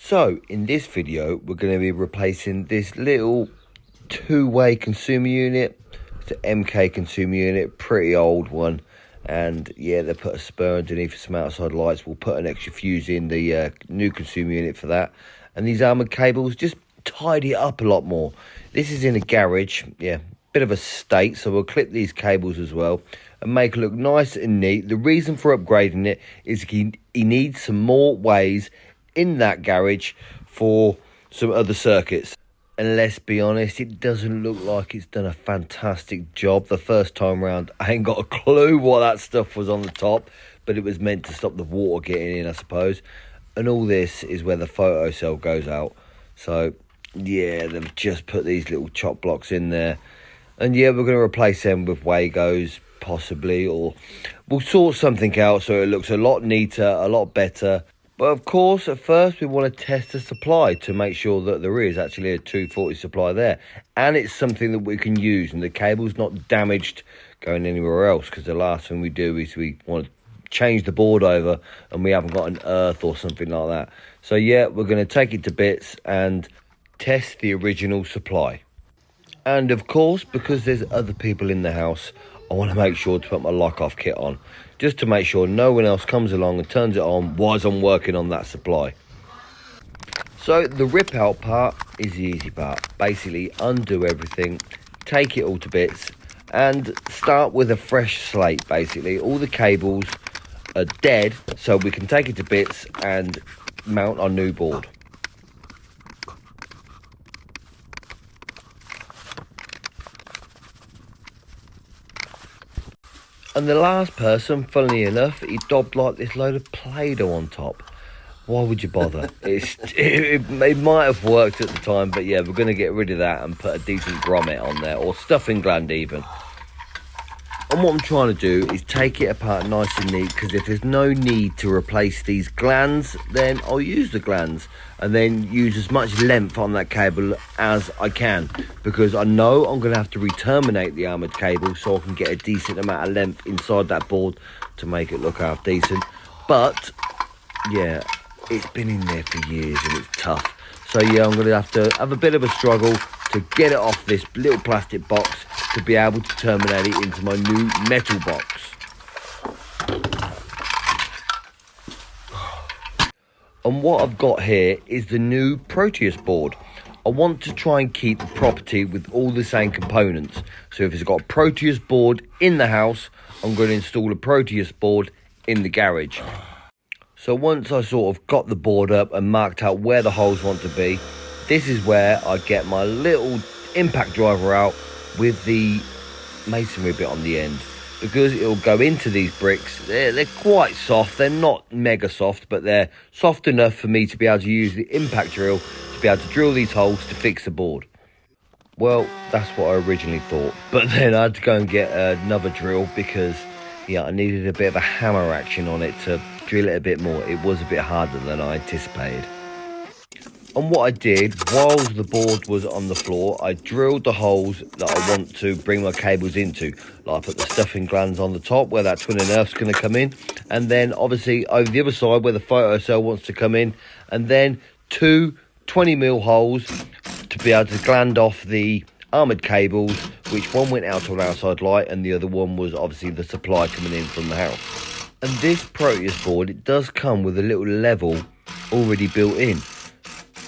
So in this video we're going to be replacing this little two-way consumer unit. It's an MK consumer unit, pretty old one, and yeah, they put a spur underneath for some outside lights. We'll put an extra fuse in the new consumer unit for that, and these armoured cables just tidy it up a lot more. This is in a garage, yeah, bit of a state, so we'll clip these cables as well and make it look nice and neat. The reason for upgrading it is he needs some more ways in that garage for some other circuits, and let's be honest, it doesn't look like it's done a fantastic job. The first time round I ain't got a clue what that stuff was on the top, but it was meant to stop the water getting in, I suppose. And all this is where the photo cell goes out. So yeah, they've just put these little chop blocks in there, and yeah, we're going to replace them with Wagos possibly, or we'll sort something out so it looks a lot neater, a lot better. But of course, at first we want to test the supply to make sure that there is actually a 240 supply there, and it's something that we can use and the cable's not damaged going anywhere else, because the last thing we do is we want to change the board over and we haven't got an earth or something like that. So yeah, we're going to take it to bits and test the original supply. And of course, because there's other people in the house, I want to make sure to put my lock-off kit on, just to make sure no one else comes along and turns it on whilst I'm working on that supply. So the rip out part is the easy part. Basically undo everything, take it all to bits, and start with a fresh slate. Basically all the cables are dead, so we can take it to bits and mount our new board. And the last person, funnily enough, he daubed like this load of Play-Doh on top. Why would you bother? It might have worked at the time, but yeah, we're going to get rid of that and put a decent grommet on there, or stuffing gland even. And what I'm trying to do is take it apart nice and neat, because if there's no need to replace these glands, then I'll use the glands and then use as much length on that cable as I can, because I know I'm going to have to re-terminate the armoured cable so I can get a decent amount of length inside that board to make it look half decent. But yeah, it's been in there for years and it's tough. So yeah, I'm going to have a bit of a struggle to get it off this little plastic box to be able to terminate it into my new metal box. And what I've got here is the new Proteus board. I want to try and keep the property with all the same components. So if it's got a Proteus board in the house, I'm going to install a Proteus board in the garage. So once I sort of got the board up and marked out where the holes want to be, this is where I get my little impact driver out with the masonry bit on the end, because it'll go into these bricks. They're quite soft, they're not mega soft, but they're soft enough for me to be able to use the impact drill to be able to drill these holes to fix the board. Well, that's what I originally thought, but then I had to go and get another drill because yeah, I needed a bit of a hammer action on it to drill it a bit more. It was a bit harder than I anticipated. And what I did, whilst the board was on the floor, I drilled the holes that I want to bring my cables into. Like I put the stuffing glands on the top where that twin and earth's going to come in, and then obviously over the other side where the photo cell wants to come in, and then two 20mm holes to be able to gland off the armoured cables, which one went out to an outside light and the other one was obviously the supply coming in from the house. And this Proteus board, it does come with a little level already built in,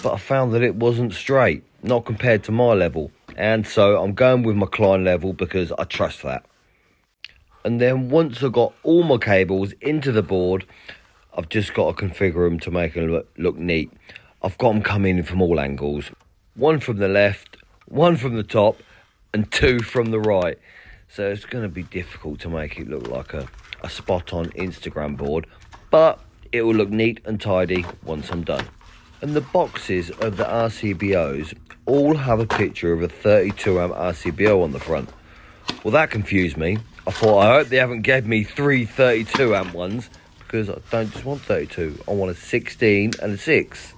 but I found that it wasn't straight, not compared to my level, and so I'm going with my Klein level because I trust that. And then once I got all my cables into the board, I've just got to configure them to make them look neat. I've got them coming in from all angles, one from the left, one from the top, and two from the right. So it's going to be difficult to make it look like a spot-on Instagram board, but it will look neat and tidy once I'm done. And the boxes of the Rcbos all have a picture of a 32 amp Rcbo on the front. Well, that confused me. I thought, I hope they haven't gave me three 32 amp ones, because I don't just want 32. I want a 16 and a 6.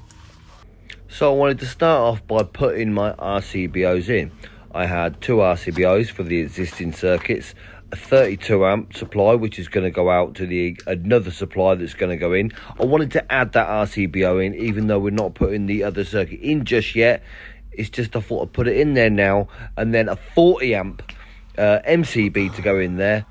So I wanted to start off by putting my Rcbos in. I had two Rcbos for the existing circuits, a 32 amp supply, which is going to go out to another supply that's going to go in. I wanted to add that RCBO in, even though we're not putting the other circuit in just yet. It's just I thought I'd put it in there now, and then a 40 amp MCB to go in there,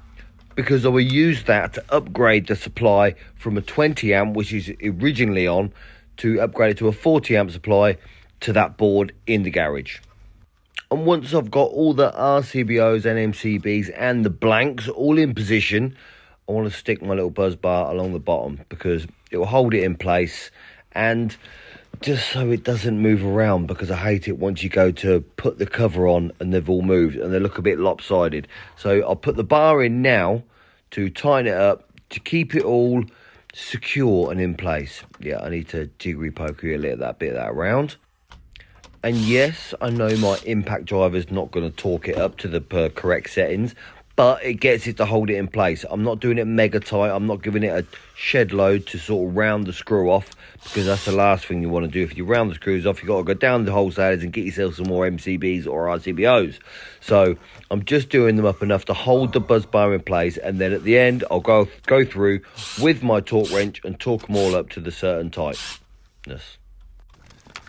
because I will use that to upgrade the supply from a 20 amp, which is originally on, to upgrade it to a 40 amp supply to that board in the garage. And once I've got all the RCBOs and MCBs and the blanks all in position, I want to stick my little buzz bar along the bottom, because it will hold it in place, and just so it doesn't move around, because I hate it once you go to put the cover on and they've all moved and they look a bit lopsided. So I'll put the bar in now to tighten it up, to keep it all secure and in place. Yeah, I need to jiggery pokery a little that bit of that around. And yes, I know my impact driver's not going to torque it up to the correct settings, but it gets it to hold it in place. I'm not doing it mega tight. I'm not giving it a shed load to sort of round the screw off, because that's the last thing you want to do. If you round the screws off, you've got to go down the wholesalers and get yourself some more MCBs or RCBOs. So I'm just doing them up enough to hold the buzz bar in place, and then at the end, I'll go through with my torque wrench and torque them all up to the certain tightness.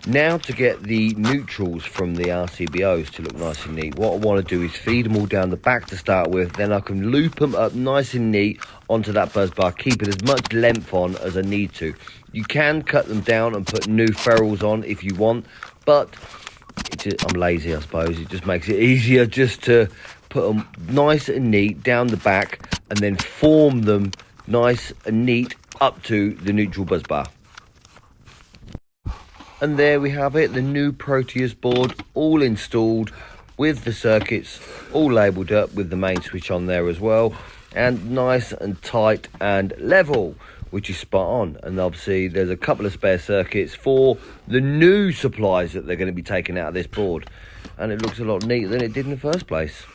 Now to get the neutrals from the RCBOs to look nice and neat, what I want to do is feed them all down the back to start with, then I can loop them up nice and neat onto that buzz bar, keeping as much length on as I need to. You can cut them down and put new ferrules on if you want, but I'm lazy, I suppose. It just makes it easier just to put them nice and neat down the back and then form them nice and neat up to the neutral buzz bar. And there we have it, the new Proteus board all installed with the circuits all labelled up with the main switch on there as well, and nice and tight and level, which is spot on. And obviously there's a couple of spare circuits for the new supplies that they're going to be taking out of this board, and it looks a lot neater than it did in the first place.